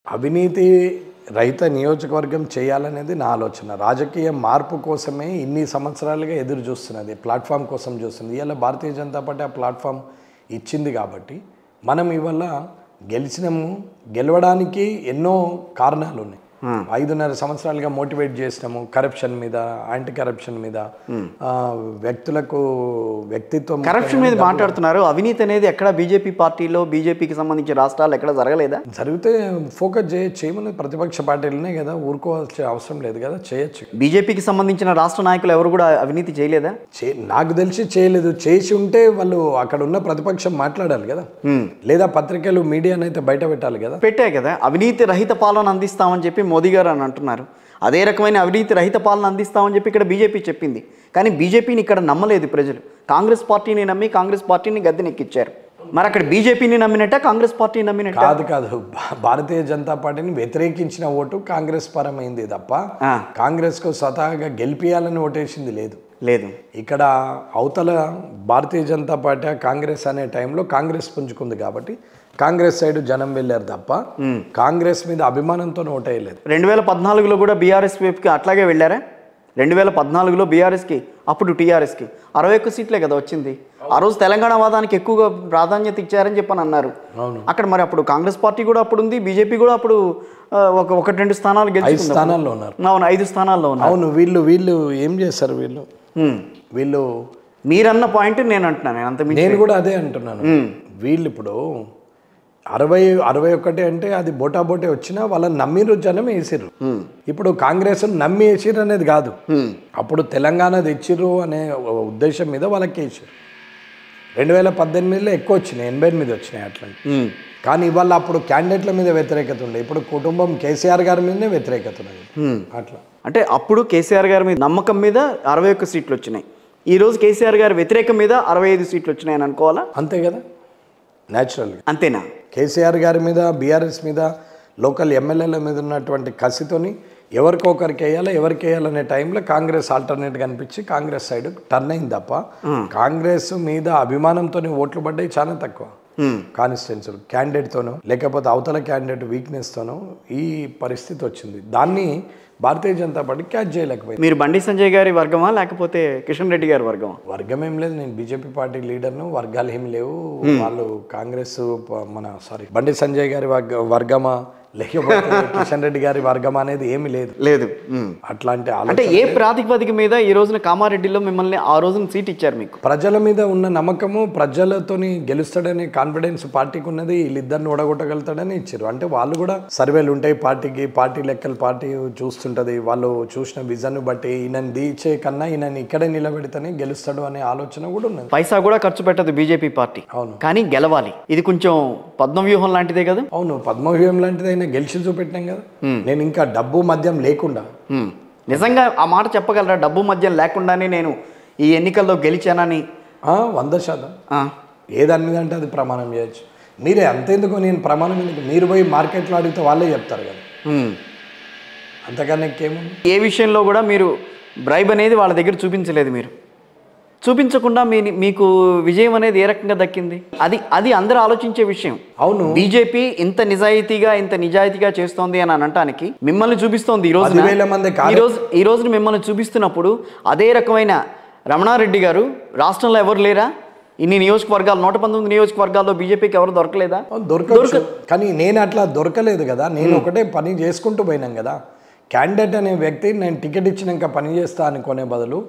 అవినీతి రహిత నియోజకవర్గం చేయాలనేది నా ఆలోచన. రాజకీయ మార్పు కోసమే ఇన్ని సంవత్సరాలుగా ఎదురు చూస్తున్నది, ప్లాట్ఫామ్ కోసం చూస్తుంది. ఇవాళ భారతీయ జనతా పార్టీ ఆ ప్లాట్ఫామ్ ఇచ్చింది కాబట్టి మనం ఇవాళ గెలిచినాము. గెలవడానికి ఎన్నో కారణాలు ఉన్నాయి. 5.5 సంవత్సరాలుగా మోటివేట్ చేసినాము కరప్షన్ మీద, యాంటీ కరప్షన్ మీద, వ్యక్తులకు వ్యక్తిత్వం. కరప్షన్ మీద మాట్లాడుతున్నారు. అవినీతి అనేది ఎక్కడ బీజేపీ పార్టీలో, బీజేపీకి సంబంధించిన రాష్ట్రాలు ఎక్కడ జరగలేదా? జరిగితే ఫోకస్ చేయమని ప్రతిపక్ష పార్టీలనే కదా, ఊరుకోవాల్సిన అవసరం లేదు కదా, చేయొచ్చు. బీజేపీకి సంబంధించిన రాష్ట్ర నాయకులు ఎవరు కూడా అవినీతి చేయలేదా? నాకు తెలిసి చేయలేదు. చేసి ఉంటే వాళ్ళు అక్కడ ఉన్న ప్రతిపక్షం మాట్లాడాలి కదా, లేదా పత్రికలు మీడియానైతే బయట పెట్టాలి కదా. పెట్టాయి కదా. అవినీతి రహిత పాలన అందిస్తామని చెప్పి మోదీ గారు అని అంటున్నారు. అదే రకమైన అవినీతి రహిత పాలన అందిస్తామని చెప్పి ఇక్కడ బీజేపీ చెప్పింది. కానీ బీజేపీని ఇక్కడ నమ్మలేదు ప్రజలు. కాంగ్రెస్ పార్టీని నమ్మి కాంగ్రెస్ పార్టీని గద్దెనెక్కిచ్చారు. మరి అక్కడ బీజేపీని నమ్మినట్ట, కాంగ్రెస్ పార్టీని నమ్మినట్ట? కాదు. భారతీయ జనతా పార్టీని వ్యతిరేకించిన ఓటు కాంగ్రెస్ పరమైంది తప్ప కాంగ్రెస్కు స్వతహాగా గెలిపియాలని ఓటేసింది లేదు. ఇక్కడ అవతల భారతీయ జనతా పార్టీ కాంగ్రెస్ అనే టైంలో కాంగ్రెస్ పుంజుకుంది కాబట్టి కాంగ్రెస్ సైడ్ జనం వెళ్ళారు తప్ప కాంగ్రెస్ మీద అభిమానంతో ఓటేయలేదు. 2014లో కూడా బీఆర్ఎస్ వైపుకి అట్లాగే వెళ్ళారా? 2014లో బీఆర్ఎస్కి, అప్పుడు టీఆర్ఎస్కి 61 సీట్లే కదా వచ్చింది. ఆ రోజు తెలంగాణ వాదానికి ఎక్కువగా ప్రాధాన్యత ఇచ్చారని చెప్పని అన్నారు. అక్కడ మరి అప్పుడు కాంగ్రెస్ పార్టీ కూడా అప్పుడు ఉంది, బీజేపీ కూడా అప్పుడు 1-2 స్థానాలు గెలిచి 5 స్థానాల్లో ఉన్నారు. అవును, 5 స్థానాల్లో ఉన్నారు. అవును. వీళ్ళు ఏం చేస్తారు? వీళ్ళు మీరన్న పాయింట్ నేను అంటున్నాను. నేను కూడా అదే అంటున్నాను. వీళ్ళు ఇప్పుడు 60-61 అంటే అది బోటాబోటే వచ్చినా వాళ్ళని నమ్మిరు, జనం వేసిర్రు. ఇప్పుడు కాంగ్రెస్ నమ్మి వేసిర్రు అనేది కాదు, అప్పుడు తెలంగాణ తెచ్చిర్రు అనే ఉద్దేశం మీద వాళ్ళకి వేసారు. 2018లో ఎక్కువ వచ్చినాయి, 88 వచ్చినాయి అట్లా. కానీ ఇవాళ అప్పుడు క్యాండిడేట్ల మీద వ్యతిరేకత ఉండే, ఇప్పుడు కుటుంబం కేసీఆర్ గారి మీదనే వ్యతిరేకత ఉన్నది. అట్లా అంటే అప్పుడు కేసీఆర్ గారి మీద నమ్మకం మీద 61 సీట్లు వచ్చినాయి. ఈరోజు కేసీఆర్ గారి వ్యతిరేకం మీద 65 సీట్లు వచ్చినాయని అనుకోవాలా? అంతే కదా, న్యాచురల్గా. అంతేనా? కేసీఆర్ గారి మీద, బీఆర్ఎస్ మీద, లోకల్ ఎమ్మెల్యేల మీద ఉన్నటువంటి కసితోని ఎవరికి వేయాలనే టైంలో కాంగ్రెస్ ఆల్టర్నేట్గా అనిపించి కాంగ్రెస్ సైడ్ టర్న్ అయింది తప్ప కాంగ్రెస్ మీద అభిమానంతో ఓట్లు పడ్డాయి చాలా తక్కువ. కాన్స్టిట్యున్సీలు క్యాండిడేట్తోనో లేకపోతే అవతల క్యాండిడేట్ వీక్నెస్తోనో ఈ పరిస్థితి వచ్చింది. దాన్ని భారతీయ జనతా పార్టీ క్యాచ్ చేయలేకపోయింది. మీరు బండి సంజయ్ గారి వర్గమా లేకపోతే కిషన్ రెడ్డి గారి వర్గమా? వర్గం ఏం లేదు, నేను బీజేపీ పార్టీ లీడర్ను. వర్గాలు ఏమి లేవు. వాళ్ళు కాంగ్రెస్ బండి సంజయ్ గారి వర్గమా లేకపోతే కిషన్ రెడ్డి గారి వర్గం అనేది ఏమి లేదు. అట్లాంటి అంటే ఏ ప్రాతిపదిక మీద ఈ రోజున కామారెడ్డిలో మిమ్మల్ని ఆ రోజున సీట్ ఇచ్చారు? మీకు ప్రజల మీద ఉన్న నమ్మకము, ప్రజలతోని గెలుస్తాడనే కాన్ఫిడెన్స్ పార్టీకి ఉన్నది, వీళ్ళిద్దరిని ఓడగొట్టగలుగుతాడని ఇచ్చారు. అంటే వాళ్ళు కూడా సర్వేలు ఉంటాయి పార్టీకి, పార్టీ లెక్కలు పార్టీ చూస్తుంటది. వాళ్ళు చూసిన విజన్ బట్టి ఈయనని దీచే కన్నా ఈయనని ఇక్కడే నిలబెడితేనే గెలుస్తాడు అనే ఆలోచన కూడా ఉన్నది. పైసా కూడా ఖర్చు పెట్టదు బీజేపీ పార్టీ. అవును, కానీ గెలవాలి. ఇది కొంచెం పద్మవ్యూహం లాంటిదే కదా? అవును, పద్మవ్యూహం లాంటిదే. గెలిచి చూపెట్టినాం కదా. నేను ఇంకా డబ్బు మద్యం లేకుండా, నిజంగా ఆ మాట చెప్పగలరా? డబ్బు మద్యం లేకుండానే నేను ఈ ఎన్నికల్లో గెలిచానని 100%. ఏ దాని మీద అంటే అది ప్రమాణం చేయొచ్చు. మీరే అంతేందుకు, నేను ప్రమాణం ఎందుకు? మీరు పోయి మార్కెట్లో అడిగితే వాళ్ళే చెప్తారు కదా, అంతకన్నా ఇంకేముంది? ఏ విషయంలో కూడా మీరు బ్రైబ్ అనేది వాళ్ళ దగ్గర చూపించలేదు. మీరు చూపించకుండా మీకు విజయం అనేది ఏ రకంగా దక్కింది? అది అందరూ ఆలోచించే విషయం. అవును, బీజేపీ ఇంత నిజాయితీగా చేస్తోంది అని అనటానికి మిమ్మల్ని చూపిస్తోంది. ఈ రోజు మిమ్మల్ని చూపిస్తున్నప్పుడు అదే రకమైన రమణారెడ్డి గారు రాష్ట్రంలో ఎవరు లేరా? ఇన్ని నియోజకవర్గాలు, 119 నియోజకవర్గాల్లో బీజేపీకి ఎవరు దొరకలేదా? దొరకచ్చు. కానీ నేను అట్లా దొరకలేదు కదా. నేను ఒకటే పని చేసుకుంటూ పోయినాం కదా. క్యాండిడేట్ అనే వ్యక్తి నేను టికెట్ ఇచ్చినాక పని చేస్తా అనుకునే బదులు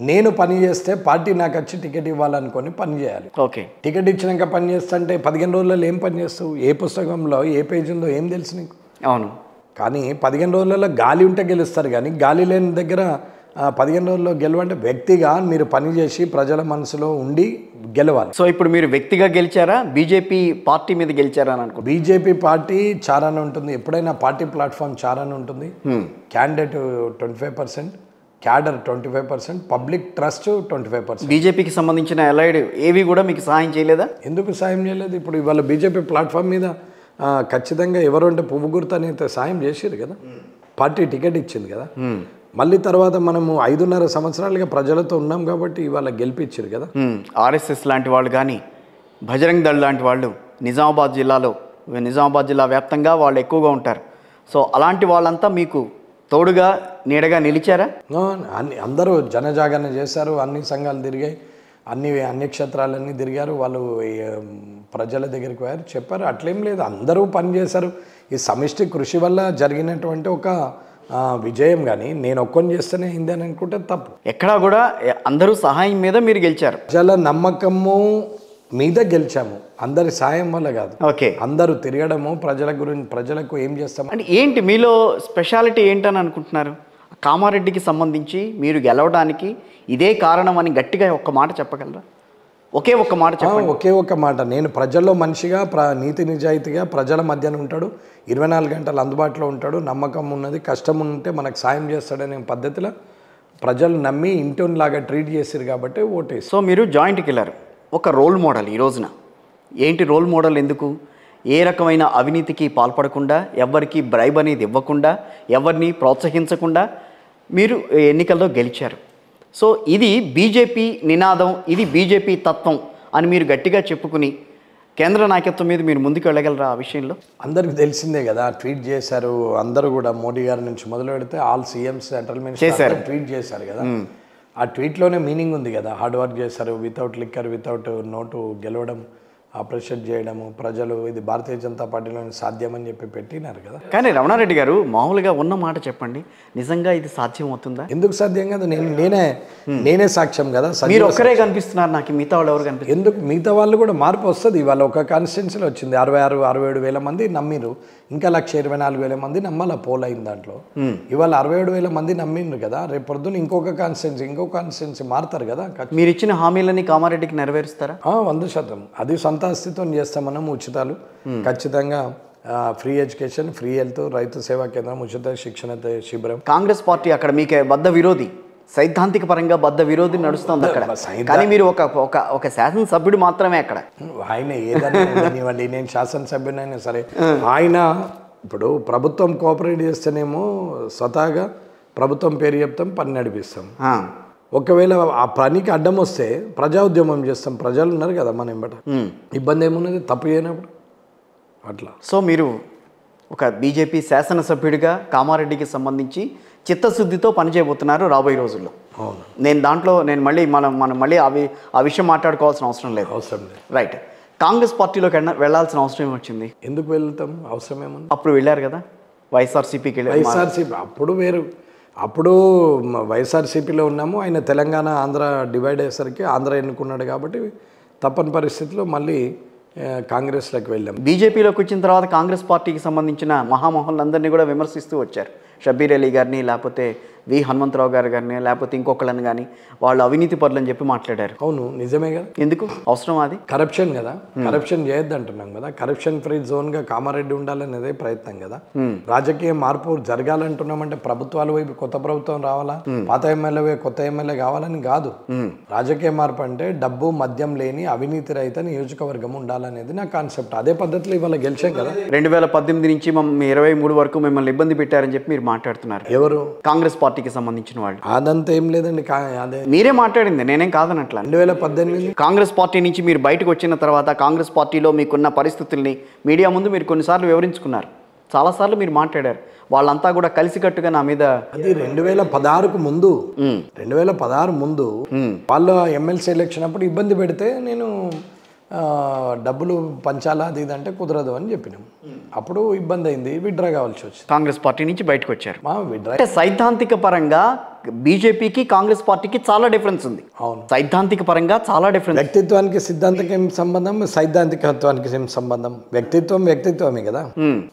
నేను పని చేస్తే పార్టీ నాకు వచ్చి టికెట్ ఇవ్వాలనుకొని పని చేయాలి. ఓకే, టికెట్ ఇచ్చినాక పని చేస్తుంటే 15 రోజులలో ఏం పని చేస్తావు? ఏ పుస్తకంలో ఏ పేజీ ఉందో ఏం తెలుసు నీకు? అవును. కానీ 15 రోజులలో గాలి ఉంటే గెలుస్తారు. కానీ గాలి లేని దగ్గర 15 రోజుల్లో గెలవంటే వ్యక్తిగా మీరు పని చేసి ప్రజల మనసులో ఉండి గెలవాలి. సో ఇప్పుడు మీరు వ్యక్తిగా గెలిచారా, బీజేపీ పార్టీ మీద గెలిచారా అని అనుకో? బీజేపీ పార్టీ చారాన ఉంటుంది. ఎప్పుడైనా పార్టీ ప్లాట్ఫామ్ చారాన ఉంటుంది. Candidate 25%, cadre 25%, public trust 25%. బీజేపీకి సంబంధించిన అలైడ్ ఏవి కూడా మీకు సహాయం చేయలేదా? ఎందుకు సాయం చేయలేదు? ఇప్పుడు ఇవాళ బీజేపీ ప్లాట్ఫామ్ మీద ఖచ్చితంగా ఎవరు అంటే పువ్వు గుర్తు అనేది సాయం చేసారు కదా, పార్టీ టికెట్ ఇచ్చింది కదా. మళ్ళీ తర్వాత మనము 5.5 సంవత్సరాలుగా ప్రజలతో ఉన్నాం కాబట్టి ఇవాళ గెలిపించారు కదా. ఆర్ఎస్ఎస్ లాంటి వాళ్ళు కానీ, బజరంగ్ దళ్ లాంటి వాళ్ళు నిజామాబాద్ జిల్లాలో నిజామాబాద్ జిల్లా వ్యాప్తంగా వాళ్ళు ఎక్కువగా ఉంటారు. సో అలాంటి వాళ్ళంతా మీకు తోడుగా నీడగా నిలిచారా? అందరూ జనజాగరణ చేశారు, అన్ని సంఘాలు తిరిగాయి, అన్ని క్షేత్రాలన్నీ తిరిగారు, వాళ్ళు ప్రజల దగ్గరికి పోయారు, చెప్పారు. అట్లేం లేదు, అందరూ పనిచేశారు. ఈ సమిష్టి కృషి వల్ల జరిగినటువంటి ఒక విజయం. కానీ నేను ఒక్కని చేస్తేనే అయింది అని అనుకుంటే తప్పు. ఎక్కడా కూడా అందరూ సహాయం మీద మీరు గెలిచారు. ప్రజల నమ్మకము మీద గెలిచాము, అందరి సాయం వల్ల కాదు. ఓకే, అందరూ తిరగడము, ప్రజలకు ఏం చేస్తాం అంటే ఏంటి మీలో స్పెషాలిటీ ఏంటని అనుకుంటున్నారు? కామారెడ్డికి సంబంధించి మీరు గెలవడానికి ఇదే కారణం అని గట్టిగా ఒక్క మాట చెప్పగలరా? ఒకే ఒక్క మాట చెప్పండి. ఒకే ఒక్క మాట. నేను ప్రజల్లో మనిషిగా నీతి నిజాయితీగా ప్రజల మధ్యన ఉంటాడు, 24 గంటలు అందుబాటులో ఉంటాడు, నమ్మకం ఉన్నది, కష్టం ఉంటే మనకు సాయం చేస్తాడనే పద్ధతిలో ప్రజలు నమ్మి ఇంటిలాగా ట్రీట్ చేశారు కాబట్టి ఓటేసి. సో మీరు జాయింట్కి వెళ్ళారు, ఒక రోల్ మోడల్ ఈ రోజున. ఏంటి రోల్ మోడల్? ఎందుకు? ఏ రకమైన అవినీతికి పాల్పడకుండా, ఎవరికి బ్రైబ్ అనేది ఇవ్వకుండా, ఎవరిని ప్రోత్సహించకుండా మీరు ఎన్నికల్లో గెలిచారు. సో ఇది బీజేపీ నినాదం, ఇది బీజేపీ తత్వం అని మీరు గట్టిగా చెప్పుకుని కేంద్ర నాయకత్వం మీద మీరు ముందుకు వెళ్ళగలరా ఆ విషయంలో? అందరికి తెలిసిందే కదా, ట్వీట్ చేశారు అందరూ కూడా. మోడీ గారి నుంచి మొదలు పెడితే all CMs, central minister tweet చేశారు కదా. ఆ ట్వీట్లోనే మీనింగ్ ఉంది కదా, హార్డ్ వర్క్ చేశారు, వితౌట్ లిక్కర్, వితౌట్ నోటు గెలవడం, అప్రిషియేట్ చేయడము, ప్రజలు ఇది భారతీయ జనతా పార్టీలో సాధ్యమని చెప్పి పెట్టినారు కదా. కానీ రమణారెడ్డి గారు మామూలుగా ఉన్న మాట చెప్పండి, నిజంగా ఇది సాధ్యం అవుతుందా? ఎందుకు సాధ్యం కాదు? నేనే సాక్ష్యం కదా. మీరు ఒక్కరే కనిపిస్తున్నారు నాకు, మిగతా వాళ్ళు ఎవరు కనిపిస్తారు? ఎందుకు? మిగతా వాళ్ళు కూడా మార్పు వస్తుంది. ఇవాళ ఒక కాన్స్టిట్యున్సీలో వచ్చింది 66-67 వేల మంది నమ్మిరు, ఇంకా 1,24,000 మంది నమ్మాల పోల్ అయిన దాంట్లో. ఇవాళ 67,000 మంది నమ్మిండ్రు కదా, రేపు పొద్దున్న ఇంకొక కాన్స్టిట్యున్సీ మారుతారు కదా. మీరు ఇచ్చిన హామీలని కామారెడ్డికి నెరవేరుస్తారా? 100%. అది సొంత ఆస్తితో చేస్తాం మనం. ఉచితాలు ఖచ్చితంగా, ఫ్రీ ఎడ్యుకేషన్, ఫ్రీ హెల్త్, రైతు సేవా కేంద్రం, ఉచిత శిక్షణ శిబిరం. కాంగ్రెస్ పార్టీ అక్కడ మీకే బద్ద విరోధి, సైద్ధాంతిక పరంగా బద్ద విరోధి నడుస్తుంది అక్కడ. కానీ మీరు ఒక శాసనసభ్యుడు మాత్రమే అక్కడ. ఆయన ఏదైనా నేను శాసనసభ్యునైనా సరే, ఆయన ఇప్పుడు ప్రభుత్వం కోఆపరేట్ చేస్తేనేమో స్వతహాగా ప్రభుత్వం పేరు చెప్తాం, పని నడిపిస్తాం. ఒకవేళ ఆ పనికి అడ్డం వస్తే ప్రజా ఉద్యమం చేస్తాం. ప్రజలు ఉన్నారు కదా మన ఎంబట, ఇబ్బంది ఏమున్నది తప్పు చేయనప్పుడు అట్లా. సో మీరు ఒక బీజేపీ శాసనసభ్యుడిగా కామారెడ్డికి సంబంధించి చిత్తశుద్ధితో పనిచేయబోతున్నారు రాబోయే రోజుల్లో. నేను మళ్ళీ ఆ విషయం మాట్లాడుకోవాల్సిన అవసరం లేదు. రైట్. కాంగ్రెస్ పార్టీలోకి వెళ్ళాల్సిన అవసరం ఏమొచ్చింది? ఎందుకు వెళ్తాం? అవసరం ఏమన్నా? అప్పుడు వెళ్ళారు కదా వైఎస్ఆర్సీపీకి. వైఎస్ఆర్సీపీ అప్పుడు వేరు, అప్పుడు వైఎస్ఆర్సీపీలో ఉన్నాము. ఆయన తెలంగాణ ఆంధ్ర డివైడ్ అయ్యేసరికి ఆంధ్ర ఎన్నుకున్నాడు కాబట్టి తప్పని పరిస్థితిలో మళ్ళీ కాంగ్రెస్లోకి వెళ్ళాం. బీజేపీలోకి వచ్చిన తర్వాత కాంగ్రెస్ పార్టీకి సంబంధించిన మహామహులందరినీ కూడా విమర్శిస్తూ వచ్చారు. షబ్బీర్ అలీ గారిని, లేకపోతే వి హనుమంతరావు గారిని, లేకపోతే ఇంకొకళ్ళని కానీ వాళ్ళు అవినీతి పరులని చెప్పి మాట్లాడారు. అవును, నిజమే కదా. ఎందుకు అవసరం? అది కరప్షన్ కదా, కరప్షన్ చేయొద్దు అంటున్నాం కదా. కరప్షన్ ఫ్రీ జోన్గా కామారెడ్డి ఉండాలనేదే ప్రయత్నం కదా. రాజకీయ మార్పు జరగాలంటున్నామంటే ప్రభుత్వాల వైపు కొత్త ప్రభుత్వం రావాలా, పాత ఎమ్మెల్యే కొత్త ఎమ్మెల్యే కావాలని కాదు. రాజకీయ మార్పు అంటే డబ్బు మద్యం లేని అవినీతి రహిత నియోజకవర్గం ఉండాలనేది నా కాన్సెప్ట్. అదే పద్ధతిలో ఇవాళ గెలిచాం కదా. 2018 నుంచి 23 వరకు మిమ్మల్ని ఇబ్బంది పెట్టారని చెప్పి మీరు మాట్లాడుతున్నారు. ఎవరు? కాంగ్రెస్ పార్టీకి సంబంధించిన వాళ్ళు. అదంతా ఏం లేదండి, అదే మీరే మాట్లాడింది, నేనేం కాదనట్లా. 2018 కాంగ్రెస్ పార్టీ నుంచి మీరు బయటకు వచ్చిన తర్వాత కాంగ్రెస్ పార్టీలో మీకున్న పరిస్థితుల్ని మీడియా ముందు మీరు కొన్నిసార్లు వివరించుకున్నారు, చాలాసార్లు మీరు మాట్లాడారు. వాళ్ళంతా కూడా కలిసికట్టుగా నా మీద. అది 2016కు ముందు, 2016 ముందు వాళ్ళు ఎమ్మెల్సీ ఎలక్షన్ అప్పుడు ఇబ్బంది పెడితే నేను డబ్బులు పంచాలా అది ఇదంటే కుదరదు అని చెప్పినాం. అప్పుడు ఇబ్బంది అయింది, విత్డ్రా కావాల్సి వచ్చింది. కాంగ్రెస్ పార్టీ నుంచి బయటకు వచ్చారు. విత్డ్రా సైద్ధాంతిక పరంగా బీజేపీకి కాంగ్రెస్ పార్టీకి చాలా డిఫరెన్స్ ఉంది. అవును, సైద్ధాంతిక పరంగా చాలా డిఫరెన్స్. వ్యక్తిత్వానికి సిద్ధాంతికి ఏం సంబంధం, సైద్ధాంతికత్వానికి ఏం సంబంధం? వ్యక్తిత్వమే కదా.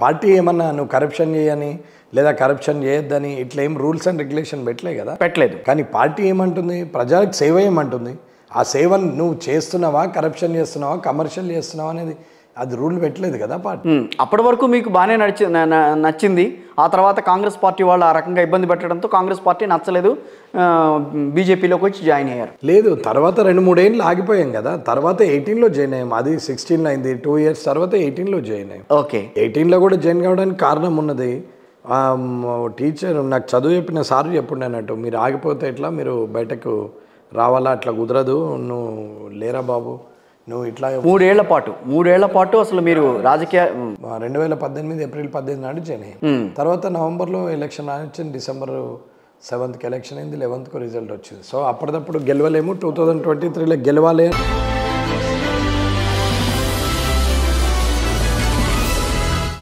పార్టీ ఏమన్నా నువ్వు కరప్షన్ చేయని లేదా కరప్షన్ చేయొద్దని ఇట్లా ఏం రూల్స్ అండ్ రెగ్యులేషన్ పెట్టలేదు. కానీ పార్టీ ఏమంటుంది? ప్రజలకు సేవ ఏమంటుంది? ఆ సేవను నువ్వు చేస్తున్నావా, కరప్షన్ చేస్తున్నావా, కమర్షియల్ చేస్తున్నావా అనేది అది రూల్ పెట్టలేదు కదా పార్టీ. అప్పటి వరకు మీకు బాగానే నచ్చింది. ఆ తర్వాత కాంగ్రెస్ పార్టీ వాళ్ళు ఆ రకంగా ఇబ్బంది పెట్టడంతో కాంగ్రెస్ పార్టీ నచ్చలేదు, బీజేపీలోకి వచ్చి జాయిన్ అయ్యారు. లేదు, తర్వాత 2-3 ఏళ్ళు ఆగిపోయాం కదా. తర్వాత 18లో జాయిన్ అయ్యాం. అది 16లో అయింది, 2 years తర్వాత 18లో జాయిన్ అయ్యాం. ఓకే, 18లో కూడా జాయిన్ కావడానికి కారణం ఉన్నది. టీచర్ నాకు చదువు చెప్పిన సారు చెప్పుండే అన్నట్టు, మీరు ఆగిపోతే ఎట్లా, మీరు బయటకు రావాలా, అట్లా కుదరదు, నువ్వు లేరా బాబు, నువ్వు ఇట్లా 3 ఏళ్ల పాటు అసలు మీరు రాజకీయ 2018 ఏప్రిల్ 18 నాడు జాయిన్ అయ్యాను. తర్వాత నవంబర్లో ఎలక్షన్ వచ్చింది, December 7th ఎలక్షన్ అయింది, 11th రిజల్ట్ వచ్చింది. సో అప్పటిదప్పుడు గెలవలేము, 2023లో గెలవాలి అని